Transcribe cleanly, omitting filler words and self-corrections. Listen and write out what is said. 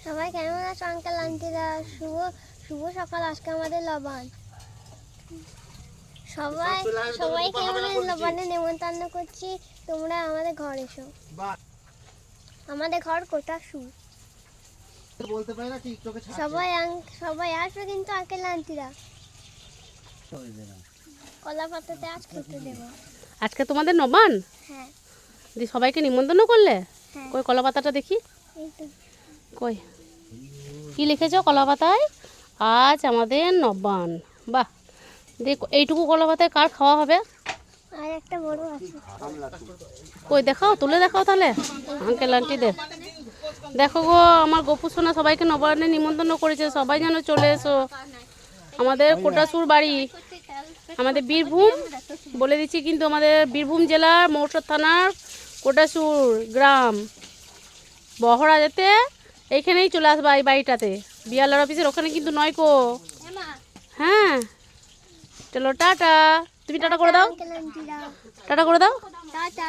সবাই কেমন আছো আঙ্কেল আন্টিরা? শুভ শুভ সকাল। আজকে আমাদের লবণ। সবাই সবাইকে আমরা লবণে নেমন্তন্ন করছি, তোমরা আমাদের ঘর এসো। আমাদের ঘর কোটাসু। বলতে পারি না টিকটকে ছাড়ছে। সবাই আসবে কিন্তু আঙ্কেল আন্টিরা। কলা পাতাতে আজ খেতে দেবো। আজকে তোমাদের নবান? হ্যাঁ দি সবাইকে নিমন্ত্রণ করলে? হ্যাঁ। কই কলা পাতাটা দেখি। এই তো কই কি লিখেছো কলা পাতায়? আজ আমাদের নবান। বাহ, দেখো এইটুকু কলা পাতায় কার খাওয়া হবে? আর একটা বড় আছে। কই দেখাও, তুলে দেখাও তাহলে আঙ্কেল আন্টিদের। দেখো গো, আমার গপু সোনা সবাইকে নবান্নে নিমন্ত্রণ করেছে, সবাই যেন চলে এসো। আমাদের কোটাসুর বাড়ি, আমাদের বীরভূম বলে দিচ্ছি, কিন্তু আমাদের বীরভূম জেলার মৌসর থানার কোটাসুর গ্রাম। বহরা যেতে এইখানেই চলে আসবা, এই বাড়িটাতে। বিয়ালার অফিসের ওখানে কিন্তু নয় কো। হ্যাঁ চলো টাটা। তুমি টাটা করে দাও, আঙ্কেল আন্টিরা টাটা করে দাও। টাটা।